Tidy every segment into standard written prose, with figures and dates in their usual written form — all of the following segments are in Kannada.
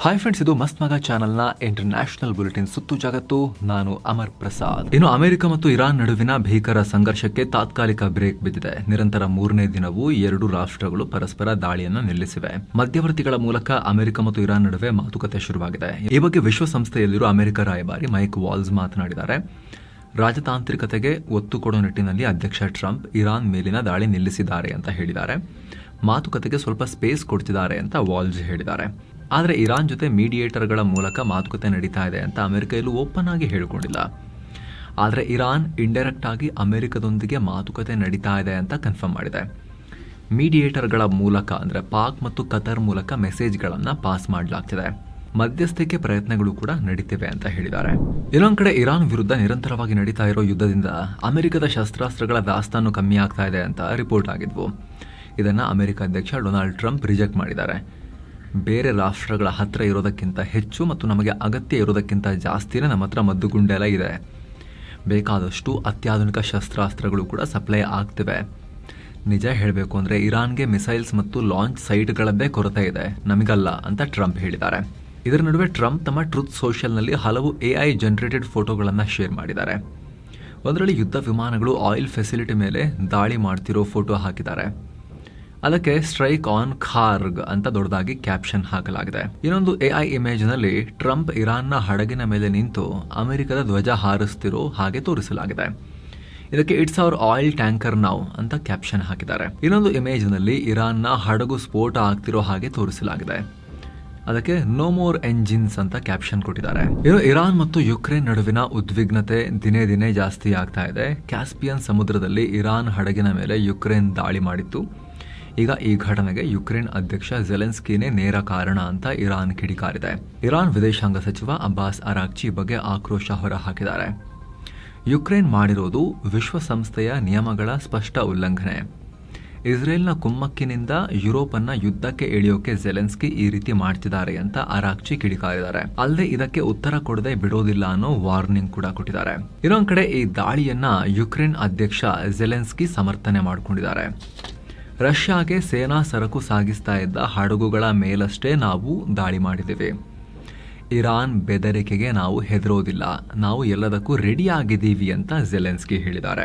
ಹಾಯ್ ಫ್ರೆಂಡ್ಸ್, ಇದು ಮಸ್ತ್ ಮಗ ಚಾನೆಲ್ನ ಇಂಟರ್ನ್ಯಾಷನಲ್ ಬುಲೆಟಿನ್ ಸುತ್ತು ಜಗತ್ತು. ನಾನು ಅಮರ್ ಪ್ರಸಾದ್. ಇನ್ನು ಅಮೆರಿಕ ಮತ್ತು ಇರಾನ್ ನಡುವಿನ ಭೀಕರ ಸಂಘರ್ಷಕ್ಕೆ ತಾತ್ಕಾಲಿಕ ಬ್ರೇಕ್ ಬಿದ್ದಿದೆ. ನಿರಂತರ ಮೂರನೇ ದಿನವೂ ಎರಡು ರಾಷ್ಟ್ರಗಳು ಪರಸ್ಪರ ದಾಳಿಯನ್ನು ನಿಲ್ಲಿಸಿವೆ. ಮಧ್ಯವರ್ತಿಗಳ ಮೂಲಕ ಅಮೆರಿಕ ಮತ್ತು ಇರಾನ್ ನಡುವೆ ಮಾತುಕತೆ ಶುರುವಾಗಿದೆ. ಈ ಬಗ್ಗೆ ವಿಶ್ವಸಂಸ್ಥೆಯಲ್ಲಿರುವ ಅಮೆರಿಕ ರಾಯಭಾರಿ ಮೈಕ್ ವಾಲ್ಸ್ ಮಾತನಾಡಿದ್ದಾರೆ. ರಾಜತಾಂತ್ರಿಕತೆಗೆ ಒತ್ತು ಕೊಡೋ ನಿಟ್ಟಿನಲ್ಲಿ ಅಧ್ಯಕ್ಷ ಟ್ರಂಪ್ ಇರಾನ್ ಮೇಲಿನ ದಾಳಿ ನಿಲ್ಲಿಸಿದ್ದಾರೆ ಅಂತ ಹೇಳಿದ್ದಾರೆ. ಮಾತುಕತೆಗೆ ಸ್ವಲ್ಪ ಸ್ಪೇಸ್ ಕೊಡ್ತಿದ್ದಾರೆ ಅಂತ ವಾಲ್ಸ್ ಹೇಳಿದ್ದಾರೆ. ಆದರೆ ಇರಾನ್ ಜೊತೆ ಮೀಡಿಯೇಟರ್ಗಳ ಮೂಲಕ ಮಾತುಕತೆ ನಡೀತಾ ಇದೆ ಅಂತ ಅಮೆರಿಕ ಎಲ್ಲೂ ಓಪನ್ ಆಗಿ ಹೇಳಿಕೊಂಡಿಲ್ಲ. ಆದರೆ ಇರಾನ್ ಇಂಡೈರೆಕ್ಟ್ ಆಗಿ ಅಮೆರಿಕದೊಂದಿಗೆ ಮಾತುಕತೆ ನಡೀತಾ ಇದೆ ಅಂತ ಕನ್ಫರ್ಮ್ ಮಾಡಿದೆ. ಮೀಡಿಯೇಟರ್ಗಳ ಮೂಲಕ ಅಂದರೆ ಪಾಕ್ ಮತ್ತು ಕತರ್ ಮೂಲಕ ಮೆಸೇಜ್ಗಳನ್ನು ಪಾಸ್ ಮಾಡಲಾಗ್ತಿದೆ. ಮಧ್ಯಸ್ಥಿಕೆ ಪ್ರಯತ್ನಗಳು ಕೂಡ ನಡೀತಿವೆ ಅಂತ ಹೇಳಿದ್ದಾರೆ. ಇನ್ನೊಂದು ಕಡೆ ಇರಾನ್ ವಿರುದ್ಧ ನಿರಂತರವಾಗಿ ನಡೀತಾ ಇರೋ ಯುದ್ಧದಿಂದ ಅಮೆರಿಕದ ಶಸ್ತ್ರಾಸ್ತ್ರಗಳ ದಾಸ್ತಾನು ಕಮ್ಮಿ ಆಗ್ತಾ ಇದೆ ಅಂತ ರಿಪೋರ್ಟ್ ಆಗಿದ್ವು. ಇದನ್ನು ಅಮೆರಿಕ ಅಧ್ಯಕ್ಷ ಡೊನಾಲ್ಡ್ ಟ್ರಂಪ್ ರಿಜೆಕ್ಟ್ ಮಾಡಿದ್ದಾರೆ. ಬೇರೆ ರಾಷ್ಟ್ರಗಳ ಹತ್ರ ಇರೋದಕ್ಕಿಂತ ಹೆಚ್ಚು ಮತ್ತು ನಮಗೆ ಅಗತ್ಯ ಇರೋದಕ್ಕಿಂತ ಜಾಸ್ತಿನೇ ನಮ್ಮ ಹತ್ರ ಮದ್ದುಗುಂಡೆಲ್ಲ ಇದೆ. ಬೇಕಾದಷ್ಟು ಅತ್ಯಾಧುನಿಕ ಶಸ್ತ್ರಾಸ್ತ್ರಗಳು ಕೂಡ ಸಪ್ಲೈ ಆಗ್ತಿವೆ. ನಿಜ ಹೇಳಬೇಕು ಅಂದರೆ ಇರಾನ್ಗೆ ಮಿಸೈಲ್ಸ್ ಮತ್ತು ಲಾಂಚ್ ಸೈಟ್ಗಳದ್ದೇ ಕೊರತೆ ಇದೆ, ನಮಗಲ್ಲ ಅಂತ ಟ್ರಂಪ್ ಹೇಳಿದ್ದಾರೆ. ಇದರ ನಡುವೆ ಟ್ರಂಪ್ ತಮ್ಮ ಟ್ರೂತ್ ಸೋಷಿಯಲ್ನಲ್ಲಿ ಹಲವು AI ಜನರೇಟೆಡ್ ಫೋಟೋಗಳನ್ನು ಶೇರ್ ಮಾಡಿದ್ದಾರೆ. ಅದರಲ್ಲಿ ಯುದ್ಧ ವಿಮಾನಗಳು ಆಯಿಲ್ ಫೆಸಿಲಿಟಿ ಮೇಲೆ ದಾಳಿ ಮಾಡ್ತಿರೋ ಫೋಟೋ ಹಾಕಿದ್ದಾರೆ. ಅದಕ್ಕೆ ಸ್ಟ್ರೈಕ್ ಆನ್ ಖಾರ್ಗ್ ಅಂತ ದೊಡ್ಡದಾಗಿ ಕ್ಯಾಪ್ಷನ್ ಹಾಕಲಾಗಿದೆ. ಇನ್ನೊಂದು AI ಇಮೇಜ್ನಲ್ಲಿ ಟ್ರಂಪ್ ಇರಾನ್ನ ಹಡಗಿನ ಮೇಲೆ ನಿಂತು ಅಮೆರಿಕದ ಧ್ವಜ ಹಾರಿಸ್ತಿರೋ ಹಾಗೆ ತೋರಿಸಲಾಗಿದೆ. ಇದಕ್ಕೆ it's hour oil tanker now ಅಂತ ಕ್ಯಾಪ್ಷನ್ ಹಾಕಿದ್ದಾರೆ. ಇನ್ನೊಂದು ಇಮೇಜ್ನಲ್ಲಿ ಇರಾನ್ನ ಹಡಗು ಸ್ಫೋಟ ಆಗ್ತಿರೋ ಹಾಗೆ ತೋರಿಸಲಾಗಿದೆ. ಅದಕ್ಕೆ ನೋ ಮೋರ್ ಎಂಜಿನ್ಸ್ ಅಂತ ಕ್ಯಾಪ್ಷನ್ ಕೊಟ್ಟಿದ್ದಾರೆ. ಇನ್ನು ಇರಾನ್ ಮತ್ತು ಯುಕ್ರೇನ್ ನಡುವಿನ ಉದ್ವಿಗ್ನತೆ ದಿನೇ ದಿನೇ ಜಾಸ್ತಿ ಆಗ್ತಾ ಇದೆ. ಕ್ಯಾಸ್ಪಿಯನ್ ಸಮುದ್ರದಲ್ಲಿ ಇರಾನ್ ಹಡಗಿನ ಮೇಲೆ ಯುಕ್ರೇನ್ ದಾಳಿ ಮಾಡಿತ್ತು. ಈಗ ಈ ಘಟನೆಗೆ ಯುಕ್ರೇನ್ ಅಧ್ಯಕ್ಷ ಜೆಲೆನ್ಸ್ಕಿನೇ ನೇರ ಕಾರಣ ಅಂತ ಇರಾನ್ ಕಿಡಿಕಾರಿದೆ. ಇರಾನ್ ವಿದೇಶಾಂಗ ಸಚಿವ ಅಬ್ಬಾಸ್ ಅರಾಕ್ಚಿ ಬಗ್ಗೆ ಆಕ್ರೋಶ ಹೊರಹಾಕಿದ್ದಾರೆ. ಯುಕ್ರೇನ್ ಮಾಡಿರೋದು ವಿಶ್ವಸಂಸ್ಥೆಯ ನಿಯಮಗಳ ಸ್ಪಷ್ಟ ಉಲ್ಲಂಘನೆ. ಇಸ್ರೇಲ್ನ ಕುಮ್ಮಕ್ಕಿನಿಂದ ಯುರೋಪನ್ನ ಯುದ್ಧಕ್ಕೆ ಎಳೆಯೋಕೆ ಜೆಲೆನ್ಸ್ಕಿ ಈ ರೀತಿ ಮಾಡ್ತಿದ್ದಾರೆ ಅಂತ ಅರಾಕ್ಚಿ ಕಿಡಿಕಾರಿದ್ದಾರೆ. ಅಲ್ಲದೆ ಇದಕ್ಕೆ ಉತ್ತರ ಕೊಡದೆ ಬಿಡೋದಿಲ್ಲ ಅನ್ನೋ ವಾರ್ನಿಂಗ್ ಕೂಡ ಕೊಟ್ಟಿದ್ದಾರೆ. ಇನ್ನೊಂದ್ ಕಡೆ ಈ ದಾಳಿಯನ್ನ ಯುಕ್ರೇನ್ ಅಧ್ಯಕ್ಷ ಜೆಲೆನ್ಸ್ಕಿ ಸಮರ್ಥನೆ ಮಾಡಿಕೊಂಡಿದ್ದಾರೆ. ರಷ್ಯಾಗೆ ಸೇನಾ ಸರಕು ಸಾಗಿಸ್ತಾ ಇದ್ದ ಹಡಗುಗಳ ಮೇಲಷ್ಟೇ ನಾವು ದಾಳಿ ಮಾಡಿದ್ದೇವೆ. ಇರಾನ್ ಬೆದರಿಕೆಗೆ ನಾವು ಹೆದರೋದಿಲ್ಲ, ನಾವು ಎಲ್ಲದಕ್ಕೂ ರೆಡಿ ಆಗಿದ್ದೀವಿ ಅಂತ ಜೆಲೆನ್ಸ್ಕಿ ಹೇಳಿದ್ದಾರೆ.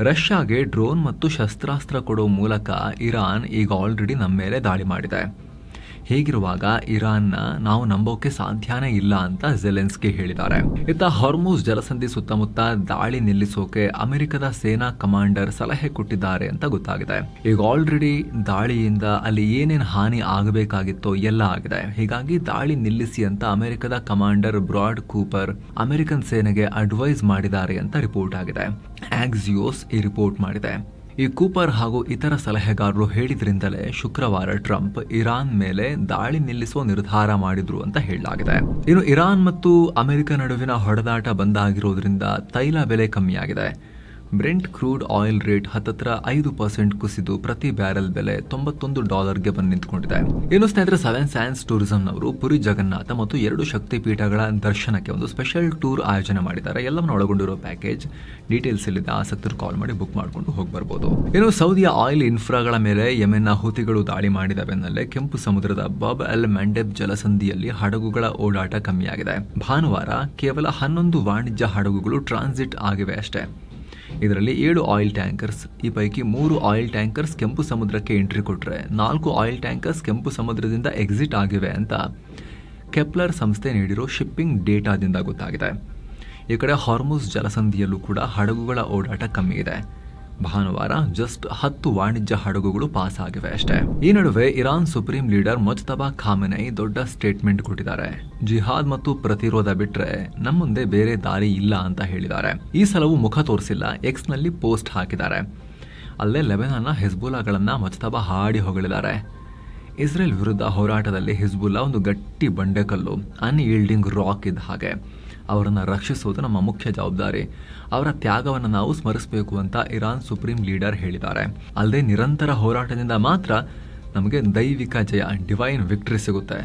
ರಷ್ಯಾಗೆ ಡ್ರೋನ್ ಮತ್ತು ಶಸ್ತ್ರಾಸ್ತ್ರ ಕೊಡೋ ಮೂಲಕ ಇರಾನ್ ಈಗ ಆಲ್ರೆಡಿ ನಮ್ಮ ಮೇಲೆ ದಾಳಿ ಮಾಡಿದೆ. ಹೀಗಿರುವಾಗ ಇರಾನ್ನ ನಾವು ನಂಬೋಕೆ ಸಾಧ್ಯನೇ ಇಲ್ಲ ಅಂತ ಜೆಲೆನ್ಸ್ಕಿ ಹೇಳಿದ್ದಾರೆ. ಇತ್ತ ಹಾರ್ಮುಜ್ ಜಲಸಂಧಿ ಸುತ್ತಮುತ್ತ ದಾಳಿ ನಿಲ್ಲಿಸೋಕೆ ಅಮೆರಿಕದ ಸೇನಾ ಕಮಾಂಡರ್ ಸಲಹೆ ಕೊಟ್ಟಿದ್ದಾರೆ ಅಂತ ಗೊತ್ತಾಗಿದೆ. ಈಗ ಆಲ್ರೆಡಿ ದಾಳಿಯಿಂದ ಅಲ್ಲಿ ಏನೇನು ಹಾನಿ ಆಗಬೇಕಾಗಿತ್ತೋ ಎಲ್ಲ ಆಗಿದೆ. ಹೀಗಾಗಿ ದಾಳಿ ನಿಲ್ಲಿಸಿ ಅಂತ ಅಮೆರಿಕದ ಕಮಾಂಡರ್ ಬ್ರಾಡ್ ಕೂಪರ್ ಅಮೆರಿಕನ್ ಸೇನೆಗೆ ಅಡ್ವೈಸ್ ಮಾಡಿದ್ದಾರೆ ಅಂತ ರಿಪೋರ್ಟ್ ಆಗಿದೆ. ಆಕ್ಸಿಯೋಸ್ ಈ ರಿಪೋರ್ಟ್ ಮಾಡಿದೆ. ಈ ಕೂಪರ್ ಹಾಗೂ ಇತರ ಸಲಹೆಗಾರರು ಹೇಳಿದ್ರಿಂದಲೇ ಶುಕ್ರವಾರ ಟ್ರಂಪ್ ಇರಾನ್ ಮೇಲೆ ದಾಳಿ ನಿಲ್ಲಿಸುವ ನಿರ್ಧಾರ ಮಾಡಿದ್ರು ಅಂತ ಹೇಳಲಾಗಿದೆ. ಇನ್ನು ಇರಾನ್ ಮತ್ತು ಅಮೆರಿಕ ನಡುವಿನ ಹೊಡೆದಾಟ ಬಂದಾಗಿರೋದ್ರಿಂದ ತೈಲ ಬೆಲೆ ಕಮ್ಮಿಯಾಗಿದೆ. ಬ್ರೆಂಟ್ ಕ್ರೂಡ್ ಆಯಿಲ್ ರೇಟ್ ಹತ್ತತ್ರ 5% ಕುಸಿದು ಪ್ರತಿ ಬ್ಯಾರೆಲ್ ಬೆಲೆ $91ಗೆ ಬಂದು ನಿಂತ್ಕೊಂಡಿದೆ. ಇನ್ನು ಸ್ನೇಹಿತರೆ, 7 ಸ್ಯಾನ್ಸ್ ಟೂರಿಸಂನವರು ಪುರಿ ಜಗನ್ನಾಥ ಮತ್ತು 2 ಶಕ್ತಿಪೀಠಗಳ ದರ್ಶನಕ್ಕೆ ಒಂದು ಸ್ಪೆಷಲ್ ಟೂರ್ ಆಯೋಜನೆ ಮಾಡಿದ್ದಾರೆ. ಎಲ್ಲವನ್ನು ಒಳಗೊಂಡಿರೋ ಪ್ಯಾಕೇಜ್ ಡೀಟೇಲ್ಸ್ ಇಲ್ಲಿದೆ. ಆಸಕ್ತರು ಕಾಲ್ ಮಾಡಿ ಬುಕ್ ಮಾಡಿಕೊಂಡು ಹೋಗಿ ಬರ್ಬೋದು. ಇನ್ನು ಸೌದಿಯ ಆಯಿಲ್ ಇನ್ಫ್ರಾಗಳ ಮೇಲೆ ಯೆಮೆನ್ನ ಹುತಿಗಳು ದಾಳಿ ಮಾಡಿದ ಬೆನ್ನಲ್ಲೇ ಕೆಂಪು ಸಮುದ್ರದ ಬಾಬ್ ಅಲ್ ಮಂಡೆಬ್ ಜಲಸಂಧಿಯಲ್ಲಿ ಹಡಗುಗಳ ಓಡಾಟ ಕಮ್ಮಿಯಾಗಿದೆ. ಭಾನುವಾರ ಕೇವಲ 11 ವಾಣಿಜ್ಯ ಹಡಗುಗಳು ಟ್ರಾನ್ಸಿಟ್ ಆಗಿವೆ ಅಷ್ಟೇ. ಇದರಲ್ಲಿ 7 ಆಯಿಲ್ ಟ್ಯಾಂಕರ್ಸ್, ಈ ಪೈಕಿ 3 ಆಯಿಲ್ ಟ್ಯಾಂಕರ್ಸ್ ಕೆಂಪು ಸಮುದ್ರಕ್ಕೆ ಎಂಟ್ರಿ ಕೊಟ್ಟರೆ 4 ಆಯಿಲ್ ಟ್ಯಾಂಕರ್ಸ್ ಕೆಂಪು ಸಮುದ್ರದಿಂದ ಎಕ್ಸಿಟ್ ಆಗಿವೆ ಅಂತ ಕೆಪ್ಲರ್ ಸಂಸ್ಥೆ ನೀಡಿರೋ ಶಿಪ್ಪಿಂಗ್ ಡೇಟಾದಿಂದ ಗೊತ್ತಾಗಿದೆ. ಈ ಕಡೆ ಹಾರ್ಮುಜ್ ಜಲಸಂಧಿಯಲ್ಲೂ ಕೂಡ ಹಡಗುಗಳ ಓಡಾಟ ಕಮ್ಮಿ ಇದೆ. ಭಾನುವಾರ ಜಸ್ಟ್ 10 ವಾಣಿಜ್ಯ ಹಡಗುಗಳು ಪಾಸ್ ಆಗಿವೆ ಅಷ್ಟೇ. ಈ ನಡುವೆ ಇರಾನ್ ಸುಪ್ರೀಂ ಲೀಡರ್ ಮುಜ್ತಬಾ ಖಾಮೆನೈ ದೊಡ್ಡ ಸ್ಟೇಟ್ಮೆಂಟ್ ಕೊಟ್ಟಿದ್ದಾರೆ. ಜಿಹಾದ್ ಮತ್ತು ಪ್ರತಿರೋಧ ಬಿಟ್ರೆ ನಮ್ಮ ಮುಂದೆ ಬೇರೆ ದಾರಿ ಇಲ್ಲ ಅಂತ ಹೇಳಿದ್ದಾರೆ. ಈ ಸಲವೂ ಮುಖ ತೋರಿಸಿಲ್ಲ, ಎಕ್ಸ್ನಲ್ಲಿ ಪೋಸ್ಟ್ ಹಾಕಿದ್ದಾರೆ. ಅಲ್ಲೇ ಲೆಬನಾನ್ನ ಹಿಜ್ಬುಲ್ಲಾಗಳನ್ನ ಮುಜ್ತಬಾ ಹಾಡಿ ಹೊಗಳಿದ್ದಾರೆ. ಇಸ್ರೇಲ್ ವಿರುದ್ಧ ಹೋರಾಟದಲ್ಲಿ ಹಿಜ್ಬುಲ್ಲಾ ಒಂದು ಗಟ್ಟಿ ಬಂಡೆಕಲ್ಲು, ಅನ್ಈಲ್ಡಿಂಗ್ ರಾಕ್ ಇದ್ದ ಹಾಗೆ. ಅವರನ್ನು ರಕ್ಷಿಸುವುದು ನಮ್ಮ ಮುಖ್ಯ ಜವಾಬ್ದಾರಿ. ಅವರ ತ್ಯಾಗವನ್ನು ನಾವು ಸ್ಮರಿಸಬೇಕು ಅಂತ ಇರಾನ್ ಸುಪ್ರೀಂ ಲೀಡರ್ ಹೇಳಿದ್ದಾರೆ. ಅಲ್ಲದೆ ನಿರಂತರ ಹೋರಾಟದಿಂದ ಮಾತ್ರ ನಮಗೆ ದೈವಿಕ ಜಯ, ಡಿವೈನ್ ವಿಕ್ಟರಿ ಸಿಗುತ್ತೆ.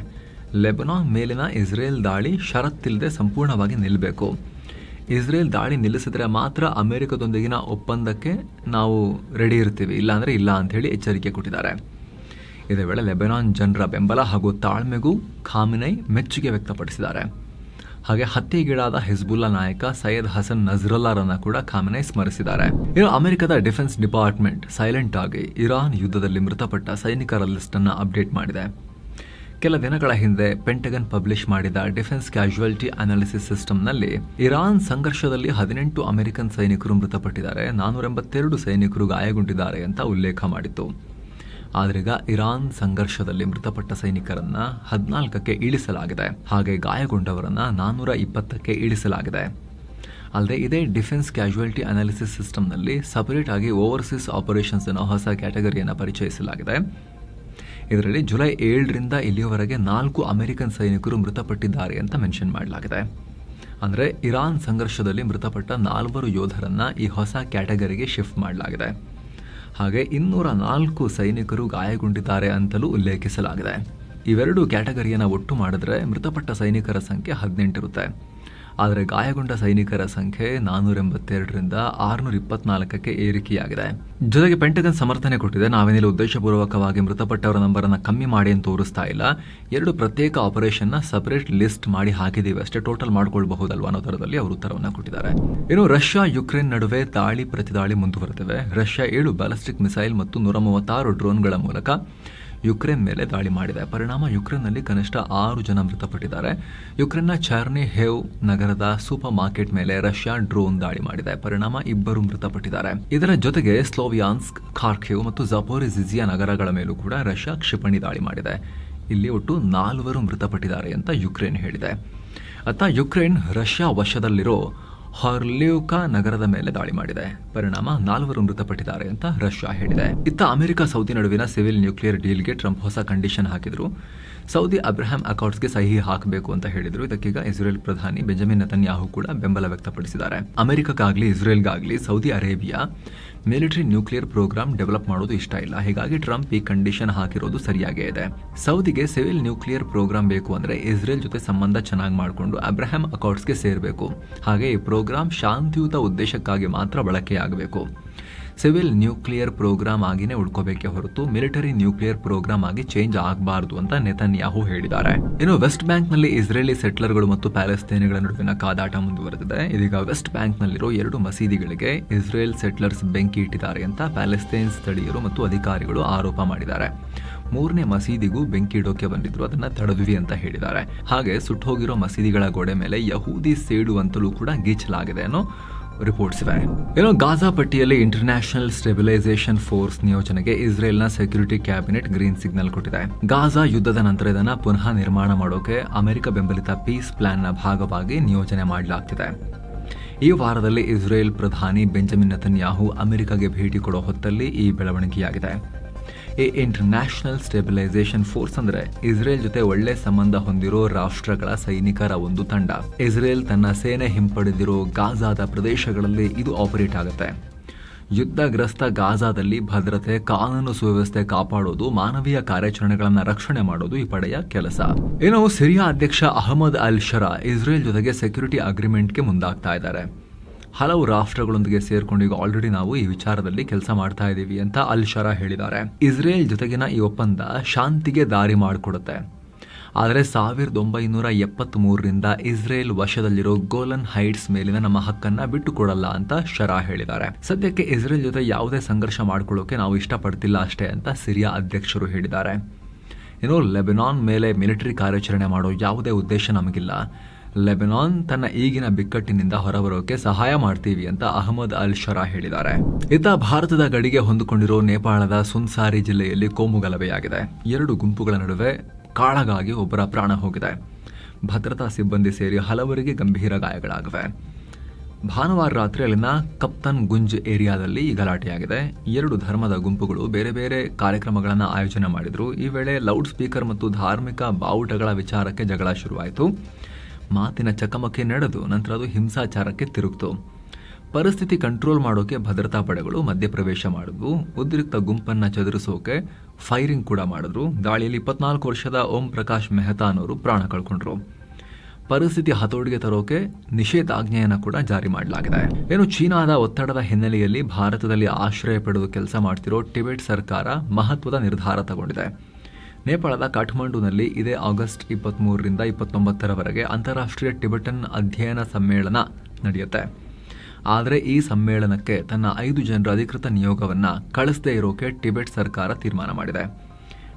ಲೆಬನಾನ್ ಮೇಲಿನ ಇಸ್ರೇಲ್ ದಾಳಿ ಷರತ್ತಿಲ್ಲದೆ ಸಂಪೂರ್ಣವಾಗಿ ನಿಲ್ಲಬೇಕು. ಇಸ್ರೇಲ್ ದಾಳಿ ನಿಲ್ಲಿಸಿದ್ರೆ ಮಾತ್ರ ಅಮೆರಿಕದೊಂದಿಗಿನ ಒಪ್ಪಂದಕ್ಕೆ ನಾವು ರೆಡಿ ಇರ್ತೀವಿ, ಇಲ್ಲಾಂದರೆ ಇಲ್ಲ ಅಂತ ಹೇಳಿ ಎಚ್ಚರಿಕೆ ಕೊಟ್ಟಿದ್ದಾರೆ. ಇದೇ ವೇಳೆ ಲೆಬನಾನ್ ಜನರ ಬೆಂಬಲ ಹಾಗೂ ತಾಳ್ಮೆಗೂ ಖಾಮಿನೈ ಮೆಚ್ಚುಗೆ ವ್ಯಕ್ತಪಡಿಸಿದ್ದಾರೆ. ಹಾಗೆ ಹತ್ಯೆಗೀಡಾದ ಹಿಜ್ಬುಲ್ಲಾ ನಾಯಕ ಸೈಯದ್ ಹಸನ್ ನಜ್ರಲ್ಲಾರನ್ನ ಕೂಡ ಖಾಮೆನೈ ಸ್ಮರಿಸಿದ್ದಾರೆ. ಇನ್ನು ಅಮೆರಿಕದ ಡಿಫೆನ್ಸ್ ಡಿಪಾರ್ಟ್ಮೆಂಟ್ ಸೈಲೆಂಟ್ ಆಗಿ ಇರಾನ್ ಯುದ್ಧದಲ್ಲಿ ಮೃತಪಟ್ಟ ಸೈನಿಕರ ಲಿಸ್ಟ್ ಅನ್ನು ಅಪ್ಡೇಟ್ ಮಾಡಿದೆ. ಕೆಲ ದಿನಗಳ ಹಿಂದೆ ಪೆಂಟಗನ್ ಪಬ್ಲಿಷ್ ಮಾಡಿದ ಡಿಫೆನ್ಸ್ ಕ್ಯಾಶುಯಾಲಿಟಿ ಅನಾಲಿಸಿಸ್ ಸಿಸ್ಟಮ್ನಲ್ಲಿ ಇರಾನ್ ಸಂಘರ್ಷದಲ್ಲಿ 18 ಅಮೆರಿಕನ್ ಸೈನಿಕರು ಮೃತಪಟ್ಟಿದ್ದಾರೆ, 482 ಸೈನಿಕರು ಗಾಯಗೊಂಡಿದ್ದಾರೆ ಅಂತ ಉಲ್ಲೇಖ ಮಾಡಿತ್ತು. ಆದ್ರೀಗ ಇರಾನ್ ಸಂಘರ್ಷದಲ್ಲಿ ಮೃತಪಟ್ಟ ಸೈನಿಕರನ್ನ 14ಕ್ಕೆ ಇಳಿಸಲಾಗಿದೆ. ಹಾಗೆ ಗಾಯಗೊಂಡವರನ್ನ 420ಕ್ಕೆ ಇಳಿಸಲಾಗಿದೆ. ಅಲ್ಲದೆ ಇದೇ ಡಿಫೆನ್ಸ್ ಕ್ಯಾಶುಯಾಲಿಟಿ ಅನಾಲಿಸಿಸ್ ಸಿಸ್ಟಮ್ನಲ್ಲಿ ಸಪರೇಟ್ ಆಗಿ ಓವರ್ಸೀಸ್ ಆಪರೇಷನ್ಸ್ ಅನ್ನೋ ಹೊಸ ಕ್ಯಾಟಗರಿಯನ್ನು ಪರಿಚಯಿಸಲಾಗಿದೆ. ಇದರಲ್ಲಿ ಜುಲೈ 7ರಿಂದ ಇಲ್ಲಿಯವರೆಗೆ 4 ಅಮೆರಿಕನ್ ಸೈನಿಕರು ಮೃತಪಟ್ಟಿದ್ದಾರೆ ಅಂತ ಮೆನ್ಷನ್ ಮಾಡಲಾಗಿದೆ. ಅಂದರೆ ಇರಾನ್ ಸಂಘರ್ಷದಲ್ಲಿ ಮೃತಪಟ್ಟ 4 ಯೋಧರನ್ನ ಈ ಹೊಸ ಕ್ಯಾಟಗರಿಗೆ ಶಿಫ್ಟ್ ಮಾಡಲಾಗಿದೆ. ಹಾಗೆ 204 ಸೈನಿಕರು ಗಾಯಗೊಂಡಿದ್ದಾರೆ ಅಂತಲೂ ಉಲ್ಲೇಖಿಸಲಾಗಿದೆ. ಇವೆರಡು ಕ್ಯಾಟಗರಿಯನ್ನು ಒಟ್ಟು ಮಾಡಿದ್ರೆ ಮೃತಪಟ್ಟ ಸೈನಿಕರ ಸಂಖ್ಯೆ 18 ಇರುತ್ತೆ. ಆದರೆ ಗಾಯಗೊಂಡ ಸೈನಿಕರ ಸಂಖ್ಯೆ 482ರಿಂದ 624ಕ್ಕೆ ಏರಿಕೆಯಾಗಿದೆ. ಜೊತೆಗೆ ಪೆಂಟಗನ್ ಸಮರ್ಥನೆ ಕೊಟ್ಟಿದೆ, ನಾವೇನಿಲ್ಲ ಉದ್ದೇಶಪೂರ್ವಕವಾಗಿ ಮೃತಪಟ್ಟವರ ನಂಬರನ್ನು ಕಮ್ಮಿ ಮಾಡಿ ಅಂತ ತೋರಿಸ್ತಾ ಇಲ್ಲ, 2 ಪ್ರತ್ಯೇಕ ಆಪರೇಷನ್ನ ಸಪರೇಟ್ ಲಿಸ್ಟ್ ಮಾಡಿ ಹಾಕಿದ್ದೀವಿ ಅಷ್ಟೇ, ಟೋಟಲ್ ಮಾಡ್ಕೊಳ್ಬಹುದಲ್ವ ಅನ್ನೋ ಥರದಲ್ಲಿ ಅವರು ಉತ್ತರವನ್ನು ಕೊಟ್ಟಿದ್ದಾರೆ. ಇನ್ನು ರಷ್ಯಾ ಯುಕ್ರೇನ್ ನಡುವೆ ದಾಳಿ ಪ್ರತಿದಾಳಿ ಮುಂದುವರೆದಿವೆ. ರಷ್ಯಾ 7 ಬ್ಯಾಲಿಸ್ಟಿಕ್ ಮಿಸೈಲ್ ಮತ್ತು 136 ಡ್ರೋನ್ಗಳ ಮೂಲಕ ಯುಕ್ರೇನ್ ಮೇಲೆ ದಾಳಿ ಮಾಡಿದೆ. ಪರಿಣಾಮ ಯುಕ್ರೇನ್ನಲ್ಲಿ ಕನಿಷ್ಠ 6 ಜನ ಮೃತಪಟ್ಟಿದ್ದಾರೆ. ಯುಕ್ರೇನ್ನ ಚಾರ್ನಿಹೇವ್ ನಗರದ ಸೂಪರ್ ಮಾರ್ಕೆಟ್ ಮೇಲೆ ರಷ್ಯಾ ಡ್ರೋನ್ ದಾಳಿ ಮಾಡಿದೆ. ಪರಿಣಾಮ 2 ಮೃತಪಟ್ಟಿದ್ದಾರೆ. ಇದರ ಜೊತೆಗೆ ಸ್ಲೋವಿಯಾನ್ಸ್ಕ್, ಖಾರ್ಕಿವ್ ಮತ್ತು ಜಪೋರಿಜಿಯಾ ನಗರಗಳ ಮೇಲೂ ಕೂಡ ರಷ್ಯಾ ಕ್ಷಿಪಣಿ ದಾಳಿ ಮಾಡಿದೆ. ಇಲ್ಲಿ ಒಟ್ಟು 4 ಮೃತಪಟ್ಟಿದ್ದಾರೆ ಅಂತ ಯುಕ್ರೇನ್ ಹೇಳಿದೆ. ಅತ್ತ ಯುಕ್ರೇನ್ ರಷ್ಯಾ ವಶದಲ್ಲಿರೋ ಹಾರ್ಲಿವ್ಕಾ ನಗರದ ಮೇಲೆ ದಾಳಿ ಮಾಡಿದೆ. ಪರಿಣಾಮ 4 ಮೃತಪಟ್ಟಿದ್ದಾರೆ ಅಂತ ರಷ್ಯಾ ಹೇಳಿದೆ. ಇತ್ತ ಅಮೆರಿಕ ಸೌದಿ ನಡುವಿನ ಸಿವಿಲ್ ನ್ಯೂಕ್ಲಿಯರ್ ಡೀಲ್ಗೆ ಟ್ರಂಪ್ ಹೊಸ ಕಂಡೀಷನ್ ಹಾಕಿದ್ರು. ಸೌದಿ ಅಬ್ರಹಾಂ ಅಕಾರ್ಡ್ಸ್ಗೆ ಸಹಿ ಹಾಕಬೇಕು ಅಂತ ಹೇಳಿದ್ರು. ಇದಕ್ಕೀಗ ಇಸ್ರೇಲ್ ಪ್ರಧಾನಿ ಬೆಂಜಮಿನ್ ನೆತನ್ಯಾಹು ಕೂಡ ಬೆಂಬಲ ವ್ಯಕ್ತಪಡಿಸಿದ್ದಾರೆ. ಅಮೆರಿಕಕ್ಕಾಗ್ಲಿ ಇಸ್ರೇಲ್ಗಾಗ್ಲಿ Saudi Arabia military nuclear program develop ಮಾಡೋದು ಇಷ್ಟ ಇಲ್ಲ. ಹೀಗಾಗಿ ಟ್ರಂಪ್ ಈ ಕಂಡೀಷನ್ ಹಾಕಿರೋದು ಸರಿಯಾಗೇ ಇದೆ. ಸೌದಿಗೆ ಸಿವಿಲ್ ನ್ಯೂಕ್ಲಿಯರ್ ಪ್ರೋಗ್ರಾಮ್ ಬೇಕು ಅಂದ್ರೆ ಇಸ್ರೇಲ್ ಜೊತೆ ಸಂಬಂಧ ಚೆನ್ನಾಗಿ ಮಾಡಿಕೊಂಡು ಅಬ್ರಹಾಂ ಅಕಾರ್ಡ್ಸ್ಗೆ ಸೇರಬೇಕು. ಹಾಗೆ ಈ ಪ್ರೋಗ್ರಾಮ್ ಶಾಂತಿಯುತ ಉದ್ದೇಶಕ್ಕಾಗಿ ಮಾತ್ರ ಬಳಕೆಯಾಗಬೇಕು. ಸಿವಿಲ್ ನ್ಯೂಕ್ಲಿಯರ್ ಪ್ರೋಗ್ರಾಮ್ ಆಗಿನೇ ಉಳ್ಕೋಬೇಕೆ ಹೊರತು ಮಿಲಿಟರಿ ನ್ಯೂಕ್ಲಿಯರ್ ಪ್ರೋಗ್ರಾಮ್ ಆಗಿ ಚೇಂಜ್ ಆಗಬಾರದು ಅಂತ ನೆತನ್ಯಾಹು ಹೇಳಿದ್ದಾರೆ. ಇನ್ನು ವೆಸ್ಟ್ ಬ್ಯಾಂಕ್ ನಲ್ಲಿ ಇಸ್ರೇಲಿ ಸೆಟ್ಲರ್ಗಳು ಮತ್ತು ಪ್ಯಾಲೆಸ್ತೇನಿಗಳ ನಡುವಿನ ಕಾದಾಟ ಮುಂದುವರೆದಿದೆ. ಇದೀಗ ವೆಸ್ಟ್ ಬ್ಯಾಂಕ್ ನಲ್ಲಿರೋ 2 ಮಸೀದಿಗಳಿಗೆ ಇಸ್ರೇಲ್ ಸೆಟ್ಲರ್ಸ್ ಬೆಂಕಿ ಇಟ್ಟಿದ್ದಾರೆ ಅಂತ ಪ್ಯಾಲೆಸ್ತೇನ್ ಸ್ಥಳೀಯರು ಮತ್ತು ಅಧಿಕಾರಿಗಳು ಆರೋಪ ಮಾಡಿದ್ದಾರೆ. 3ನೇ ಮಸೀದಿಗೂ ಬೆಂಕಿ ಇಡೋಕೆ ಬಂದಿದ್ರು, ಅದನ್ನ ತಡೆದ್ವಿ ಅಂತ ಹೇಳಿದ್ದಾರೆ. ಹಾಗೆ ಸುಟ್ಟೋಗಿರೋ ಮಸೀದಿಗಳ ಗೋಡೆ ಮೇಲೆ ಯಹೂದಿ ಸೇಡು ಅಂತಲೂ ಕೂಡ ಗೀಚಲಾಗಿದೆ ಅನ್ನೋ ರಿಪೋರ್ಟ್ಸ್ ಇವೆ. ಏನೋ ಗಾಜಾ ಪಟ್ಟಿಯಲ್ಲಿ ಇಂಟರ್ನ್ಯಾಷನಲ್ ಸ್ಟೆಬಿಲೈಸೇಷನ್ ಫೋರ್ಸ್ ನಿಯೋಜನೆಗೆ ಇಸ್ರೇಲ್ನ ಸೆಕ್ಯೂರಿಟಿ ಕ್ಯಾಬಿನೆಟ್ ಗ್ರೀನ್ ಸಿಗ್ನಲ್ ಕೊಟ್ಟಿದೆ. ಗಾಜಾ ಯುದ್ಧದ ನಂತರ ಇದನ್ನ ಪುನಃ ನಿರ್ಮಾಣ ಮಾಡೋಕೆ ಅಮೆರಿಕ ಬೆಂಬಲಿತ ಪೀಸ್ ಪ್ಲಾನ್ನ ಭಾಗವಾಗಿ ನಿಯೋಜನೆ ಮಾಡಲಾಗ್ತಿದೆ. ಈ ವಾರದಲ್ಲಿ ಇಸ್ರೇಲ್ ಪ್ರಧಾನಿ ಬೆಂಜಮಿನ್ ನೆತನ್ಯಾಹು ಅಮೆರಿಕಗೆ ಭೇಟಿ ಕೊಡೋ ಹೊತ್ತಲ್ಲಿ ಈ ಬೆಳವಣಿಗೆಯಾಗಿದೆ. ಈ ಇಂಟರ್ನ್ಯಾಷನಲ್ ಸ್ಟೆಬಿಲೈಸೇಷನ್ ಫೋರ್ಸ್ ಅಂದ್ರೆ ಇಸ್ರೇಲ್ ಜೊತೆ ಒಳ್ಳೆ ಸಂಬಂಧ ಹೊಂದಿರೋ ರಾಷ್ಟ್ರಗಳ ಸೈನಿಕರ ಒಂದು ತಂಡ. ಇಸ್ರೇಲ್ ತನ್ನ ಸೇನೆ ಹಿಂಪಡೆದಿರೋ ಗಾಜಾದ ಪ್ರದೇಶಗಳಲ್ಲಿ ಇದು ಆಪರೇಟ್ ಆಗುತ್ತೆ. ಯುದ್ಧಗ್ರಸ್ತ ಗಾಜಾದಲ್ಲಿ ಭದ್ರತೆ, ಕಾನೂನು ಸುವ್ಯವಸ್ಥೆ ಕಾಪಾಡೋದು, ಮಾನವೀಯ ಕಾರ್ಯಾಚರಣೆಗಳನ್ನು ರಕ್ಷಣೆ ಮಾಡೋದು ಈ ಪಡೆಯ ಕೆಲಸ. ಇನ್ನು ಸಿರಿಯಾ ಅಧ್ಯಕ್ಷ ಅಹಮದ್ ಅಲ್ ಶರಾ ಇಸ್ರೇಲ್ ಜೊತೆಗೆ ಸೆಕ್ಯೂರಿಟಿ ಅಗ್ರಿಮೆಂಟ್ಗೆ ಮುಂದಾಗ್ತಾ ಇದ್ದಾರೆ. ಹಲವು ರಾಷ್ಟ್ರಗಳೊಂದಿಗೆ ಸೇರ್ಕೊಂಡು ಈಗ ಆಲ್ರೆಡಿ ನಾವು ಈ ವಿಚಾರದಲ್ಲಿ ಕೆಲಸ ಮಾಡ್ತಾ ಇದ್ದೀವಿ ಅಂತ ಅಲ್ ಶರಾ ಹೇಳಿದ್ದಾರೆ. ಇಸ್ರೇಲ್ ಜೊತೆಗಿನ ಈ ಒಪ್ಪಂದ ಶಾಂತಿಗೆ ದಾರಿ ಮಾಡಿಕೊಡುತ್ತೆ. ಆದರೆ 1973ರಿಂದ ಇಸ್ರೇಲ್ ವಶದಲ್ಲಿರೋ ಗೋಲನ್ ಹೈಟ್ಸ್ ಮೇಲಿನ ನಮ್ಮ ಹಕ್ಕನ್ನ ಬಿಟ್ಟು ಕೊಡಲ್ಲ ಅಂತ ಶರಾ ಹೇಳಿದ್ದಾರೆ. ಸದ್ಯಕ್ಕೆ ಇಸ್ರೇಲ್ ಜೊತೆ ಯಾವುದೇ ಸಂಘರ್ಷ ಮಾಡ್ಕೊಳ್ಳೋಕೆ ನಾವು ಇಷ್ಟಪಡ್ತಿಲ್ಲ ಅಷ್ಟೇ ಅಂತ ಸಿರಿಯಾ ಅಧ್ಯಕ್ಷರು ಹೇಳಿದ್ದಾರೆ. ಇನ್ನು ಲೆಬನಾನ್ ಮೇಲೆ ಮಿಲಿಟರಿ ಕಾರ್ಯಾಚರಣೆ ಮಾಡೋ ಯಾವುದೇ ಉದ್ದೇಶ ನಮಗಿಲ್ಲ. ಲೆಬನಾನ್ ತನ್ನ ಈಗಿನ ಬಿಕ್ಕಟ್ಟಿನಿಂದ ಹೊರಬರೋಕೆ ಸಹಾಯ ಮಾಡ್ತೀವಿ ಅಂತ ಅಹಮದ್ ಅಲ್ ಶರಾ ಹೇಳಿದ್ದಾರೆ. ಇತ್ತ ಭಾರತದ ಗಡಿಗೆ ಹೊಂದಿಕೊಂಡಿರೋ ನೇಪಾಳದ ಸುನ್ಸಾರಿ ಜಿಲ್ಲೆಯಲ್ಲಿ ಕೋಮುಗಲಭೆಯಾಗಿದೆ. 2 ಗುಂಪುಗಳ ನಡುವೆ ಕಾಳಗಾಗಿ ಒಬ್ಬರ ಪ್ರಾಣ ಹೋಗಿದೆ. ಭದ್ರತಾ ಸಿಬ್ಬಂದಿ ಸೇರಿ ಹಲವರಿಗೆ ಗಂಭೀರ ಗಾಯಗಳಾಗಿವೆ. ಭಾನುವಾರ ರಾತ್ರಿ ಅಲ್ಲಿನ ಕಪ್ತನ್ ಗುಂಜ್ ಏರಿಯಾದಲ್ಲಿ ಈ ಗಲಾಟೆಯಾಗಿದೆ. 2 ಧರ್ಮದ ಗುಂಪುಗಳು ಬೇರೆ ಬೇರೆ ಕಾರ್ಯಕ್ರಮಗಳನ್ನು ಆಯೋಜನೆ ಮಾಡಿದ್ರು. ಈ ವೇಳೆ ಲೌಡ್ ಸ್ಪೀಕರ್ ಮತ್ತು ಧಾರ್ಮಿಕ ಬಾವುಟಗಳ ವಿಚಾರಕ್ಕೆ ಜಗಳ ಶುರುವಾಯಿತು. ಮಾತಿನ ಚಕಮಕಿ ನಡೆದು ನಂತರ ಅದು ಹಿಂಸಾಚಾರಕ್ಕೆ ತಿರುಗಿತು. ಪರಿಸ್ಥಿತಿ ಕಂಟ್ರೋಲ್ ಮಾಡೋಕೆ ಭದ್ರತಾ ಪಡೆಗಳು ಮಧ್ಯಪ್ರವೇಶ ಮಾಡಿದ್ವು. ಉದ್ರಿಕ್ತ ಗುಂಪನ್ನ ಚದುರಿಸೋಕೆ ಫೈರಿಂಗ್ ಕೂಡ ಮಾಡಿದ್ರು. ದಾಳಿಯಲ್ಲಿ 24 ವರ್ಷದ ಓಂ ಪ್ರಕಾಶ್ ಮೆಹ್ತಾ ಅನ್ನೋರು ಪ್ರಾಣ ಕಳ್ಕೊಂಡ್ರು. ಪರಿಸ್ಥಿತಿ ಹತೋಟಿಗೆ ತರೋಕೆ ನಿಷೇಧಾಜ್ಞೆಯನ್ನು ಕೂಡ ಜಾರಿ ಮಾಡಲಾಗಿದೆ. ಏನು ಚೀನಾದ ಒತ್ತಡದ ಹಿನ್ನೆಲೆಯಲ್ಲಿ ಭಾರತದಲ್ಲಿ ಆಶ್ರಯ ಪಡೆದು ಕೆಲಸ ಮಾಡ್ತಿರೋ ಟಿಬೆಟ್ ಸರ್ಕಾರ ಮಹತ್ವದ ನಿರ್ಧಾರ ತಗೊಂಡಿದೆ. ನೇಪಾಳದ ಕಾಠ್ಮಂಡುನಲ್ಲಿ ಇದೇ ಆಗಸ್ಟ್ 23ರಿಂದ 29ರವರೆಗೆ ಅಂತಾರಾಷ್ಟ್ರೀಯ ಟಿಬೆಟನ್ ಅಧ್ಯಯನ ಸಮ್ಮೇಳನ ನಡೆಯುತ್ತೆ. ಆದರೆ ಈ ಸಮ್ಮೇಳನಕ್ಕೆ ತನ್ನ 5 ಜನರ ಅಧಿಕೃತ ನಿಯೋಗವನ್ನು ಕಳಿಸದೇ ಇರೋಕೆ ಟಿಬೆಟ್ ಸರ್ಕಾರ ತೀರ್ಮಾನ ಮಾಡಿದೆ.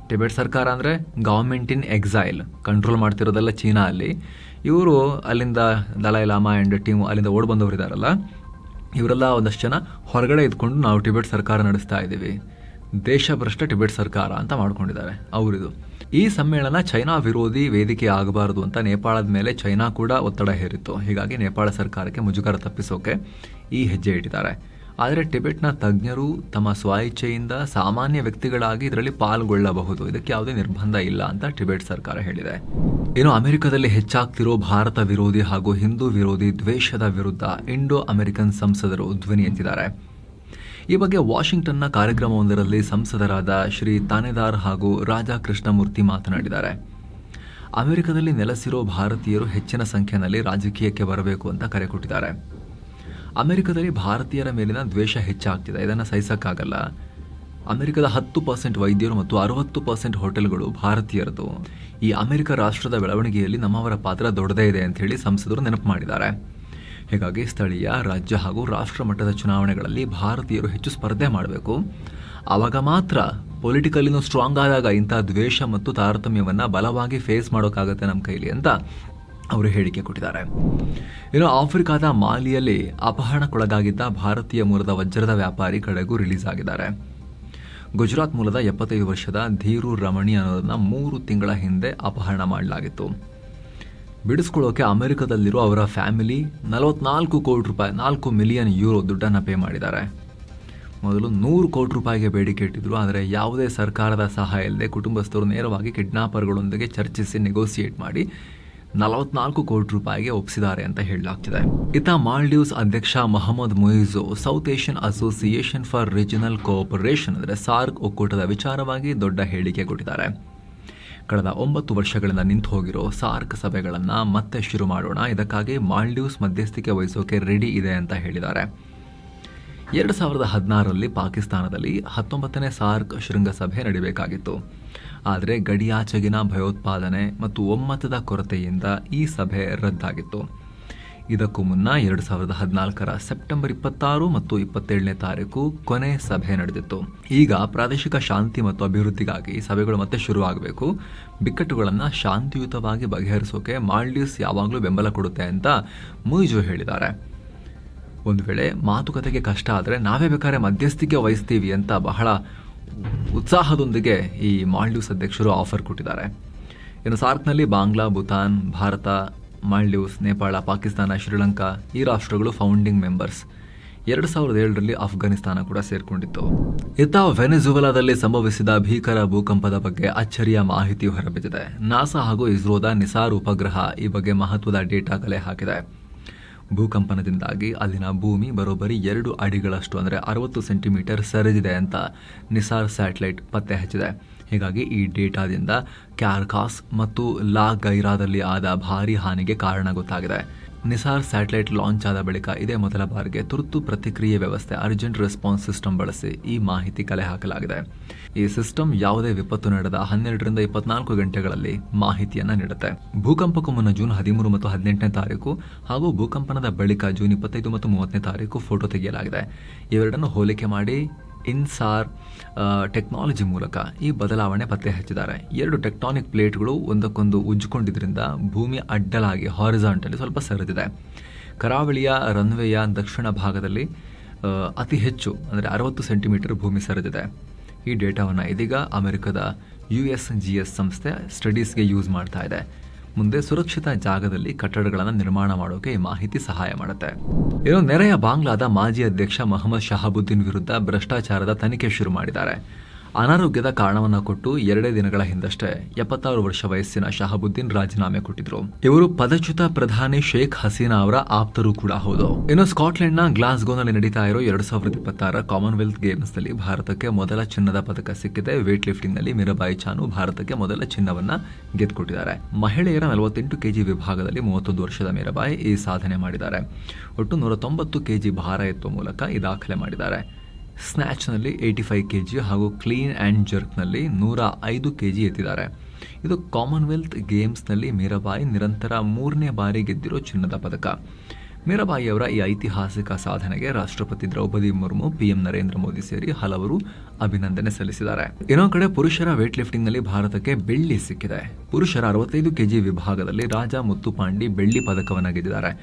ಟಿಬೆಟ್ ಸರ್ಕಾರ ಅಂದರೆ ಗವರ್ಮೆಂಟ್ ಇನ್ ಎಕ್ಸೈಲ್, ಕಂಟ್ರೋಲ್ ಮಾಡ್ತಿರೋದೆಲ್ಲ ಚೀನಾ. ಅಲ್ಲಿ ಇವರು ಅಲ್ಲಿಂದ ದಲೈ ಲಾಮಾ ಆ್ಯಂಡ್ ಟೀಮ್ ಅಲ್ಲಿಂದ ಓಡ್ ಬಂದವರು ಇದ್ದಾರಲ್ಲ, ಇವರೆಲ್ಲ ಒಂದಷ್ಟು ಜನ ಹೊರಗಡೆ ಇದ್ಕೊಂಡು ನಾವು ಟಿಬೆಟ್ ಸರ್ಕಾರ ನಡೆಸ್ತಾ ಇದ್ದೀವಿ, ದೇಶಭ್ರಷ್ಟ ಟಿಬೆಟ್ ಸರ್ಕಾರ ಅಂತ ಮಾಡ್ಕೊಂಡಿದ್ದಾರೆ ಅವರಿದು. ಈ ಸಮ್ಮೇಳನ ಚೈನಾ ವಿರೋಧಿ ವೇದಿಕೆ ಆಗಬಾರದು ಅಂತ ನೇಪಾಳದ ಮೇಲೆ ಚೈನಾ ಕೂಡ ಒತ್ತಡ ಹೇರಿತ್ತು. ಹೀಗಾಗಿ ನೇಪಾಳ ಸರ್ಕಾರಕ್ಕೆ ಮುಜುಗರ ತಪ್ಪಿಸೋಕೆ ಈ ಹೆಜ್ಜೆ ಇಟ್ಟಿದ್ದಾರೆ. ಆದರೆ ಟಿಬೆಟ್ನ ತಜ್ಞರು ತಮ್ಮ ಸ್ವಇಚ್ಛೆಯಿಂದ ಸಾಮಾನ್ಯ ವ್ಯಕ್ತಿಗಳಾಗಿ ಇದರಲ್ಲಿ ಪಾಲ್ಗೊಳ್ಳಬಹುದು, ಇದಕ್ಕೆ ಯಾವುದೇ ನಿರ್ಬಂಧ ಇಲ್ಲ ಅಂತ ಟಿಬೆಟ್ ಸರ್ಕಾರ ಹೇಳಿದೆ. ಇನ್ನು ಅಮೆರಿಕದಲ್ಲಿ ಹೆಚ್ಚಾಗ್ತಿರೋ ಭಾರತ ವಿರೋಧಿ ಹಾಗೂ ಹಿಂದೂ ವಿರೋಧಿ ದ್ವೇಷದ ವಿರುದ್ಧ ಇಂಡೋ ಅಮೆರಿಕನ್ ಸಂಸದರು ಧ್ವನಿ ಎತ್ತಿದ್ದಾರೆ. ಈ ಬಗ್ಗೆ ವಾಷಿಂಗ್ಟನ್ನ ಕಾರ್ಯಕ್ರಮವೊಂದರಲ್ಲಿ ಸಂಸದರಾದ ಶ್ರೀ ತಾನೆದಾರ್ ಹಾಗೂ ರಾಜಾ ಕೃಷ್ಣಮೂರ್ತಿ ಮಾತನಾಡಿದ್ದಾರೆ. ಅಮೆರಿಕದಲ್ಲಿ ನೆಲೆಸಿರೋ ಭಾರತೀಯರು ಹೆಚ್ಚಿನ ಸಂಖ್ಯೆಯಲ್ಲಿ ರಾಜಕೀಯಕ್ಕೆ ಬರಬೇಕು ಅಂತ ಕರೆ ಕೊಟ್ಟಿದ್ದಾರೆ. ಅಮೆರಿಕದಲ್ಲಿ ಭಾರತೀಯರ ಮೇಲಿನ ದ್ವೇಷ ಹೆಚ್ಚಾಗ್ತಿದೆ, ಇದನ್ನು ಸಹಿಸಕ್ಕಾಗಲ್ಲ. ಅಮೆರಿಕದ 10% ವೈದ್ಯರು ಮತ್ತು 60% ಹೋಟೆಲ್ಗಳು ಭಾರತೀಯರದು. ಈ ಅಮೆರಿಕ ರಾಷ್ಟ್ರದ ಬೆಳವಣಿಗೆಯಲ್ಲಿ ನಮ್ಮವರ ಪಾತ್ರ ದೊಡ್ಡದೇ ಇದೆ ಅಂತ ಹೇಳಿ ಸಂಸದರು ನೆನಪು ಮಾಡಿದ್ದಾರೆ. ಹೀಗಾಗಿ ಸ್ಥಳೀಯ, ರಾಜ್ಯ ಹಾಗೂ ರಾಷ್ಟ್ರ ಮಟ್ಟದ ಚುನಾವಣೆಗಳಲ್ಲಿ ಭಾರತೀಯರು ಹೆಚ್ಚು ಸ್ಪರ್ಧೆ ಮಾಡಬೇಕು. ಆವಾಗ ಮಾತ್ರ ಪೊಲಿಟಿಕಲಿನೂ ಸ್ಟ್ರಾಂಗ್ ಆದಾಗ ಇಂಥ ದ್ವೇಷ ಮತ್ತು ತಾರತಮ್ಯವನ್ನು ಬಲವಾಗಿ ಫೇಸ್ ಮಾಡೋಕ್ಕಾಗತ್ತೆ ನಮ್ಮ ಕೈಲಿ ಅಂತ ಅವರು ಹೇಳಿಕೆ ಕೊಟ್ಟಿದ್ದಾರೆ. ಇನ್ನು ಆಫ್ರಿಕಾದ ಮಾಲಿಯಲ್ಲಿ ಅಪಹರಣಕ್ಕೊಳಗಾಗಿದ್ದ ಭಾರತೀಯ ಮೂಲದ ವಜ್ರದ ವ್ಯಾಪಾರಿ ಕಡೆಗೂ ರಿಲೀಸ್ ಆಗಿದ್ದಾರೆ. ಗುಜರಾತ್ ಮೂಲದ 75 ವರ್ಷದ ಧೀರು ರಮಣಿ ಅನ್ನೋದನ್ನ 3 ತಿಂಗಳ ಹಿಂದೆ ಅಪಹರಣ ಮಾಡಲಾಗಿತ್ತು. ಬಿಡಿಸ್ಕೊಳ್ಳೋಕೆ ಅಮೆರಿಕದಲ್ಲಿರೋ ಅವರ ಫ್ಯಾಮಿಲಿ 44 ಕೋಟಿ ರೂಪಾಯಿ, 4 ಮಿಲಿಯನ್ ಯೂರೋ ದುಡ್ಡನ್ನು ಪೇ ಮಾಡಿದ್ದಾರೆ. ಮೊದಲು 100 ಕೋಟಿ ರೂಪಾಯಿಗೆ ಬೇಡಿಕೆ ಇಟ್ಟಿದ್ರು, ಆದರೆ ಯಾವುದೇ ಸರ್ಕಾರದ ಸಹಾಯ ಇಲ್ಲದೆ ಕುಟುಂಬಸ್ಥರು ನೇರವಾಗಿ ಕಿಡ್ನಾಪರ್ಗಳೊಂದಿಗೆ ಚರ್ಚಿಸಿ ನೆಗೋಸಿಯೇಟ್ ಮಾಡಿ 44 ಕೋಟಿ ರೂಪಾಯಿಗೆ ಒಪ್ಪಿಸಿದ್ದಾರೆ ಅಂತ ಹೇಳಲಾಗ್ತಿದೆ. ಇತ್ತ ಮಾಲ್ಡೀವ್ಸ್ ಅಧ್ಯಕ್ಷ Mohamed Muizzu South Asian Association for Regional Cooperation ಅಂದರೆ ಸಾರ್ಕ್ ಒಕ್ಕೂಟದ ವಿಚಾರವಾಗಿ ದೊಡ್ಡ ಹೇಳಿಕೆ ಕೊಟ್ಟಿದ್ದಾರೆ. ಕಳೆದ 9 ವರ್ಷಗಳಿಂದ ನಿಂತು ಹೋಗಿರೋ ಸಾರ್ಕ್ ಸಭೆಗಳನ್ನು ಮತ್ತೆ ಶುರು ಮಾಡೋಣ, ಇದಕ್ಕಾಗಿ ಮಾಲ್ಡೀವ್ಸ್ ಮಧ್ಯಸ್ಥಿಕೆ ವಹಿಸೋಕೆ ರೆಡಿ ಇದೆ ಅಂತ ಹೇಳಿದ್ದಾರೆ. 2016ರಲ್ಲಿ ಪಾಕಿಸ್ತಾನದಲ್ಲಿ 19ನೇ ಸಾರ್ಕ್ ಶೃಂಗಸಭೆ ನಡೀಬೇಕಾಗಿತ್ತು. ಆದರೆ ಗಡಿಯಾಚೆಗಿನ ಭಯೋತ್ಪಾದನೆ ಮತ್ತು ಒಮ್ಮತದ ಕೊರತೆಯಿಂದ ಈ ಸಭೆ ರದ್ದಾಗಿತ್ತು. ಇದಕ್ಕೂ ಮುನ್ನ 2014ರ ಸೆಪ್ಟೆಂಬರ್ 26 ಮತ್ತು 27ನೇ ತಾರೀಕು ಕೊನೆ ಸಭೆ ನಡೆದಿತ್ತು. ಈಗ ಪ್ರಾದೇಶಿಕ ಶಾಂತಿ ಮತ್ತು ಅಭಿವೃದ್ಧಿಗಾಗಿ ಸಭೆಗಳು ಮತ್ತೆ ಶುರುವಾಗಬೇಕು. ಬಿಕ್ಕಟ್ಟುಗಳನ್ನು ಶಾಂತಿಯುತವಾಗಿ ಬಗೆಹರಿಸೋಕೆ ಮಾಲ್ಡೀವ್ಸ್ ಯಾವಾಗಲೂ ಬೆಂಬಲ ಕೊಡುತ್ತೆ ಅಂತ ಮುಯಿಜೋ ಹೇಳಿದ್ದಾರೆ. ಒಂದು ವೇಳೆ ಮಾತುಕತೆಗೆ ಕಷ್ಟ ಆದರೆ ನಾವೇ ಬೇಕಾದ್ರೆ ಮಧ್ಯಸ್ಥಿಕೆ ವಹಿಸ್ತೀವಿ ಅಂತ ಬಹಳ ಉತ್ಸಾಹದೊಂದಿಗೆ ಈ ಮಾಲ್ಡೀವ್ಸ್ ಅಧ್ಯಕ್ಷರು ಆಫರ್ ಕೊಟ್ಟಿದ್ದಾರೆ. ಇನ್ನು ಸಾರ್ಕ್ನಲ್ಲಿ ಬಾಂಗ್ಲಾ, ಭೂತಾನ್, ಭಾರತ, ಮಾಲ್ಡೀವ್ಸ್, ನೇಪಾಳ, ಪಾಕಿಸ್ತಾನ, ಶ್ರೀಲಂಕಾ ಈ ರಾಷ್ಟ್ರಗಳು ಫೌಂಡಿಂಗ್ ಮೆಂಬರ್ಸ್. 2007ರಲ್ಲಿ ಅಫ್ಘಾನಿಸ್ತಾನ ಕೂಡ ಸೇರ್ಕೊಂಡಿತ್ತು. ಇತ್ತ ವೆನೆಜುವೆಲಾದಲ್ಲಿ ಸಂಭವಿಸಿದ ಭೀಕರ ಭೂಕಂಪದ ಬಗ್ಗೆ ಅಚ್ಚರಿಯ ಮಾಹಿತಿ ಹೊರಬಿದ್ದಿದೆ. ನಾಸಾ ಹಾಗೂ ಇಸ್ರೋದ ನಿಸಾರ್ ಉಪಗ್ರಹ ಈ ಬಗ್ಗೆ ಮಹತ್ವದ ಡೇಟಾ ಕಲೆ ಹಾಕಿದೆ. ಭೂಕಂಪನದಿಂದಾಗಿ ಅಲ್ಲಿನ ಭೂಮಿ ಬರೋಬ್ಬರಿ 2 ಅಡಿಗಳಷ್ಟು ಅಂದರೆ 60 ಸೆಂಟಿಮೀಟರ್ ಸರಿದಿದೆ ಅಂತ ನಿಸಾರ್ ಸ್ಯಾಟಲೈಟ್ ಪತ್ತೆ ಹಚ್ಚಿದೆ. ಹೀಗಾಗಿ ಈ ಡೇಟಾದಿಂದ ಕ್ಯಾರ್ಕಾಸ್ ಮತ್ತು ಲಾ ಗೈರಾದಲ್ಲಿ ಆದ ಭಾರೀ ಹಾನಿಗೆ ಕಾರಣ ಗೊತ್ತಾಗಿದೆ. ನಿಸಾರ್ ಸ್ಯಾಟಲೈಟ್ ಲಾಂಚ್ ಆದ ಬಳಿಕ ಇದೇ ಮೊದಲ ಬಾರಿಗೆ ತುರ್ತು ಪ್ರತಿಕ್ರಿಯೆ ವ್ಯವಸ್ಥೆ ಅರ್ಜೆಂಟ್ ರೆಸ್ಪಾನ್ಸ್ ಸಿಸ್ಟಮ್ ಬಳಸಿ ಈ ಮಾಹಿತಿ ಕಲೆ ಹಾಕಲಾಗಿದೆ. ಈ ಸಿಸ್ಟಮ್ ಯಾವುದೇ ವಿಪತ್ತು ನಡೆದ 12ರಿಂದ 24 ಗಂಟೆಗಳಲ್ಲಿ ಮಾಹಿತಿಯನ್ನು ನೀಡುತ್ತೆ. ಭೂಕಂಪಕ್ಕೂ ಮುನ್ನ ಜೂನ್ 13 ಮತ್ತು 18ನೇ ತಾರೀಕು ಹಾಗೂ ಭೂಕಂಪನದ ಬಳಿಕ ಜೂನ್ 25 ಮತ್ತು 30ನೇ ತಾರೀಕು ಫೋಟೋ ತೆಗೆಯಲಾಗಿದೆ. ಇವೆರಡನ್ನು ಹೋಲಿಕೆ ಮಾಡಿ ಇನ್ಸಾರ್ ಟೆಕ್ನಾಲಜಿ ಮೂಲಕ ಈ ಬದಲಾವಣೆ ಪತ್ತೆ ಹಚ್ಚಿದ್ದಾರೆ. 2 ಟೆಕ್ಟಾನಿಕ್ ಪ್ಲೇಟ್ಗಳು ಒಂದಕ್ಕೊಂದು ಉಜ್ಜಿಕೊಂಡಿದ್ರಿಂದ ಭೂಮಿ ಅಡ್ಡಲಾಗಿ ಹಾರಿಜಾಂಟಲಿ ಸ್ವಲ್ಪ ಸರಿದಿದೆ. ಕರಾವಳಿಯ ರನ್ವೇಯ ದಕ್ಷಿಣ ಭಾಗದಲ್ಲಿ ಅತಿ ಹೆಚ್ಚು ಅಂದರೆ 60 ಸೆಂಟಿಮೀಟರ್ ಭೂಮಿ ಸರಿದಿದೆ. ಈ ಡೇಟಾವನ್ನು ಇದೀಗ ಅಮೆರಿಕದ USGS ಸಂಸ್ಥೆ ಸ್ಟಡೀಸ್ಗೆ ಯೂಸ್ ಮಾಡ್ತಾ ಇದೆ. ಮುಂದೆ ಸುರಕ್ಷಿತ ಜಾಗದಲ್ಲಿ ಕಟ್ಟಡಗಳನ್ನು ನಿರ್ಮಾಣ ಮಾಡೋಕೆ ಈ ಮಾಹಿತಿ ಸಹಾಯ ಮಾಡುತ್ತೆ. ಇನ್ನು ನೆರೆಯ ಬಾಂಗ್ಲಾದ ಮಾಜಿ ಅಧ್ಯಕ್ಷ ಮೊಹಮ್ಮದ್ ಶಹಾಬುದ್ದೀನ್ ವಿರುದ್ಧ ಭ್ರಷ್ಟಾಚಾರದ ತನಿಖೆ ಶುರು ಮಾಡಿದ್ದಾರೆ. ಅನಾರೋಗ್ಯದ ಕಾರಣವನ್ನು ಕೊಟ್ಟು 2 ದಿನಗಳ ಹಿಂದಷ್ಟೇ 76 ವರ್ಷ ವಯಸ್ಸಿನ ಶಹಾಬುದ್ದೀನ್ ರಾಜೀನಾಮೆ ಕೊಟ್ಟಿದ್ರು. ಇವರು ಪದಚ್ಯುತ ಪ್ರಧಾನಿ ಶೇಖ್ ಹಸೀನಾ ಅವರ ಆಪ್ತರು ಕೂಡ ಹೌದು. ಇನ್ನು ಸ್ಕಾಟ್ಲೆಂಡ್ನ ಗ್ಲಾಸ್ಗೋನಲ್ಲಿ ನಡೀತಾ ಇರೋ 2026 ಕಾಮನ್ವೆಲ್ತ್ ಗೇಮ್ಸ್ ನಲ್ಲಿ ಭಾರತಕ್ಕೆ ಮೊದಲ ಚಿನ್ನದ ಪದಕ ಸಿಕ್ಕಿದೆ. ವೇಟ್ ಲಿಫ್ಟಿಂಗ್ ನಲ್ಲಿ ಮೀರಾಬಾಯಿ ಚಾನು ಭಾರತಕ್ಕೆ ಮೊದಲ ಚಿನ್ನವನ್ನ ಗೆದ್ದುಕೊಟ್ಟಿದ್ದಾರೆ. ಮಹಿಳೆಯರ 48 ಕೆಜಿ ವಿಭಾಗದಲ್ಲಿ 31 ವರ್ಷದ ಮೀರಾಬಾಯಿ ಈ ಸಾಧನೆ ಮಾಡಿದ್ದಾರೆ. ಒಟ್ಟು 190 ಕೆಜಿ ಭಾರ ಎತ್ತುವ ಮೂಲಕ ಈ ದಾಖಲೆ ಮಾಡಿದ್ದಾರೆ. ಸ್ನ್ಯಾಚ್ನಲ್ಲಿ 85 kg ಹಾಗೂ ಕ್ಲೀನ್ ಆ್ಯಂಡ್ ಜರ್ಕ್ನಲ್ಲಿ 105 kg ಎತ್ತಿದ್ದಾರೆ. ಇದು ಕಾಮನ್ವೆಲ್ತ್ ಗೇಮ್ಸ್ನಲ್ಲಿ ಮೀರಾಬಾಯಿ ನಿರಂತರ 3ನೇ ಬಾರಿ ಗೆದ್ದಿರೋ ಚಿನ್ನದ ಪದಕ. ಮೀರಾಬಾಯಿ ಅವರ ಈ ಐತಿಹಾಸಿಕ ಸಾಧನೆಗೆ ರಾಷ್ಟ್ರಪತಿ ದ್ರೌಪದಿ ಮುರ್ಮು, PM ನರೇಂದ್ರ ಮೋದಿ ಸೇರಿ ಹಲವರು ಅಭಿನಂದನೆ ಸಲ್ಲಿಸಿದ್ದಾರೆ. ಇನ್ನೊಂದು ಕಡೆ ಪುರುಷರ ವೇಟ್ ಲಿಫ್ಟಿಂಗ್ನಲ್ಲಿ ಭಾರತಕ್ಕೆ ಬೆಳ್ಳಿ ಸಿಕ್ಕಿದೆ. ಪುರುಷರ 65 kg ವಿಭಾಗದಲ್ಲಿ ರಾಜ ಮುತ್ತುಪಾಂಡಿ ಬೆಳ್ಳಿ ಪದಕವನ್ನು ಗೆದ್ದಿದ್ದಾರೆ.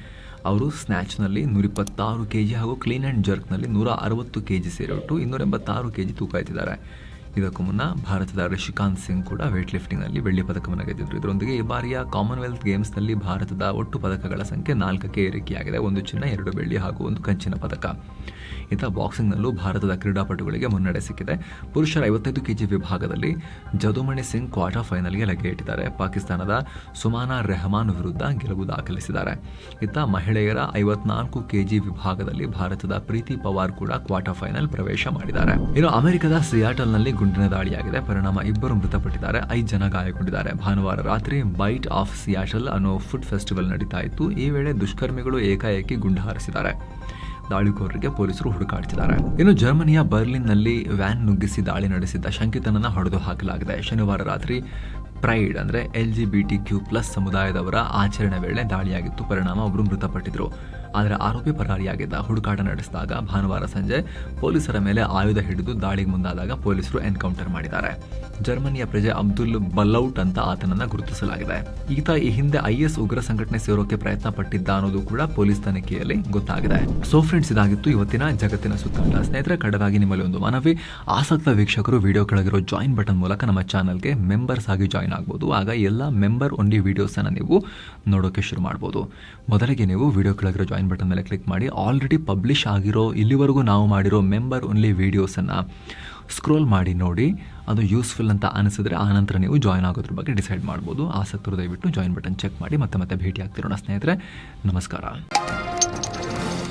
ಅವರು ಸ್ನ್ಯಾಚ್ನಲ್ಲಿ 126 kg ಹಾಗೂ ಕ್ಲೀನ್ ಆ್ಯಂಡ್ ಜರ್ಕ್ನಲ್ಲಿ 160 kg ಸೇರಿಬಿಟ್ಟು 286 kg ತೂಕ ಎತ್ತಿದ್ದಾರೆ. ಇದಕ್ಕೂ ಮುನ್ನ ಭಾರತದ ರಿಷಿಕಾಂತ್ ಸಿಂಗ್ ಕೂಡ ವೇಟ್ ಲಿಫ್ಟಿಂಗ್ನಲ್ಲಿ ಬೆಳ್ಳಿ ಪದಕವನ್ನು ಗೆದ್ದಿದ್ರು. ಇದರೊಂದಿಗೆ ಈ ಬಾರಿಯ ಕಾಮನ್ವೆಲ್ತ್ ಗೇಮ್ಸ್ನಲ್ಲಿ ಭಾರತದ ಒಟ್ಟು ಪದಕಗಳ ಸಂಖ್ಯೆ 4ಕ್ಕೆ ಏರಿಕೆಯಾಗಿದೆ. 1 ಚಿನ್ನ, 2 ಬೆಳ್ಳಿ ಹಾಗೂ 1 ಕಂಚಿನ ಪದಕ. ಇತ್ತ ಬಾಕ್ಸಿಂಗ್ನಲ್ಲೂ ಭಾರತದ ಕ್ರೀಡಾಪಟುಗಳಿಗೆ ಮುನ್ನಡೆ ಸಿಕ್ಕಿದೆ. ಪುರುಷರ 55 kg ವಿಭಾಗದಲ್ಲಿ ಜದುಮಣಿ ಸಿಂಗ್ ಕ್ವಾರ್ಟರ್ ಫೈನಲ್ಗೆ ಲಗ್ಗೆ ಇಟ್ಟಿದ್ದಾರೆ. ಪಾಕಿಸ್ತಾನದ ಸುಮಾನಾ ರೆಹಮಾನ್ ವಿರುದ್ಧ ಗೆಲುವು ದಾಖಲಿಸಿದ್ದಾರೆ. ಇತ್ತ ಮಹಿಳೆಯರ 54 kg ವಿಭಾಗದಲ್ಲಿ ಭಾರತದ ಪ್ರೀತಿ ಪವಾರ್ ಕೂಡ ಕ್ವಾರ್ಟರ್ ಫೈನಲ್ ಪ್ರವೇಶ ಮಾಡಿದ್ದಾರೆ. ಇನ್ನು ಅಮೆರಿಕದ ಸಿಯಾಟಲ್ನಲ್ಲಿ ಗುಂಡಿನ ದಾಳಿಯಾಗಿದೆ. ಪರಿಣಾಮ 2 ಮೃತಪಟ್ಟಿದ್ದಾರೆ, 5 ಜನ ಗಾಯಗೊಂಡಿದ್ದಾರೆ. ಭಾನುವಾರ ರಾತ್ರಿ ಬೈಟ್ ಆಫ್ ಸಿಯಾಟಲ್ ಅನ್ನೋ ಫುಡ್ ಫೆಸ್ಟಿವಲ್ ನಡೀತಾ ಇತ್ತು. ಈ ವೇಳೆ ದುಷ್ಕರ್ಮಿಗಳು ಏಕಾಏಕಿ ಗುಂಡು ಹಾರಿಸಿದ್ದಾರೆ. ದಾಳಿಕೋರರಿಗೆ ಪೊಲೀಸರು ಹುಡುಕಾಡ್ತಿದ್ದಾರೆ. ಇನ್ನು ಜರ್ಮನಿಯ ಬರ್ಲಿನ್ನಲ್ಲಿ ವ್ಯಾನ್ ನುಗ್ಗಿಸಿ ದಾಳಿ ನಡೆಸಿದ್ದ ಶಂಕಿತನನ್ನ ಹೊಡೆದು ಹಾಕಲಾಗಿದೆ. ಶನಿವಾರ ರಾತ್ರಿ ಪ್ರೈಡ್ ಅಂದರೆ LGBTQ+ ಸಮುದಾಯದವರ ಆಚರಣೆ ವೇಳೆ ದಾಳಿಯಾಗಿತ್ತು. ಪರಿಣಾಮ 1 ಮೃತಪಟ್ಟಿದ್ರು. ಆದರೆ ಆರೋಪಿ ಪರಾರಿಯಾಗಿದ್ದ. ಹುಡುಕಾಟ ನಡೆಸಿದಾಗ ಭಾನುವಾರ ಸಂಜೆ ಪೊಲೀಸರ ಮೇಲೆ ಆಯುಧ ಹಿಡಿದು ದಾಳಿಗೆ ಮುಂದಾದಾಗ ಪೊಲೀಸರು ಎನ್ಕೌಂಟರ್ ಮಾಡಿದ್ದಾರೆ. ಜರ್ಮನಿಯ ಪ್ರಜೆ ಅಬ್ದುಲ್ ಬಲೌಟ್ ಅಂತ ಆತನನ್ನ ಗುರುತಿಸಲಾಗಿದೆ. ಈತ ಈ ಹಿಂದೆ IS ಉಗ್ರ ಸಂಘಟನೆ ಸೇರೋಕೆ ಪ್ರಯತ್ನ ಪಟ್ಟಿದ್ದ ಅನ್ನೋದು ಕೂಡ ಪೊಲೀಸ್ ತನಿಖೆಯಲ್ಲಿ ಗೊತ್ತಾಗಿದೆ. ಸೊ ಫ್ರೆಂಡ್ಸ್, ಇದಾಗಿತ್ತು ಇವತ್ತಿನ ಜಗತ್ತಿನ ಸುತ್ತಾಟ. ಸ್ನೇಹಿತರೆ, ಕಡೆದಾಗಿ ನಿಮ್ಮಲ್ಲಿ ಒಂದು ಮನವಿ. ಆಸಕ್ತ ವೀಕ್ಷಕರು ವಿಡಿಯೋ ಕೆಳಗಿರೋ ಜಾಯಿನ್ ಬಟನ್ ಮೂಲಕ ನಮ್ಮ ಚಾನಲ್ಗೆ ಮೆಂಬರ್ಸ್ ಆಗಿ ಜಾಯಿನ್ ಆಗ್ಬೋದು. ಆಗ ಎಲ್ಲ ಮೆಂಬರ್ ಓನ್ಲಿ ವಿಡಿಯೋಸನ್ನು ನೀವು ನೋಡೋಕೆ ಶುರು ಮಾಡ್ಬೋದು. ಮೊದಲಿಗೆ ನೀವು ವಿಡಿಯೋ ಕೆಳಗಿರೋ ಜಾಯಿನ್ ಬಟನ್ ಮೇಲೆ ಕ್ಲಿಕ್ ಮಾಡಿ ಆಲ್ರೆಡಿ ಪಬ್ಲಿಷ್ ಆಗಿರೋ ಇಲ್ಲಿವರೆಗೂ ನಾವು ಮಾಡಿರೋ ಮೆಂಬರ್ ಓನ್ಲಿ ವಿಡಿಯೋಸನ್ನು ಸ್ಕ್ರೋಲ್ ಮಾಡಿ ನೋಡಿ. ಅದು ಯೂಸ್ಫುಲ್ ಅಂತ ಅನಿಸಿದ್ರೆ ಆನಂತರ ನೀವು ಜಾಯಿನ್ ಆಗೋದ್ರ ಬಗ್ಗೆ ಡಿಸೈಡ್ ಮಾಡ್ಬೋದು. ಆಸಕ್ತರು ದಯವಿಟ್ಟು ಜಾಯಿನ್ ಬಟನ್ ಚೆಕ್ ಮಾಡಿ ಮತ್ತೆ ಭೇಟಿ ಆಗ್ತಿರೋಣ ಸ್ನೇಹಿತರೆ. ನಮಸ್ಕಾರ.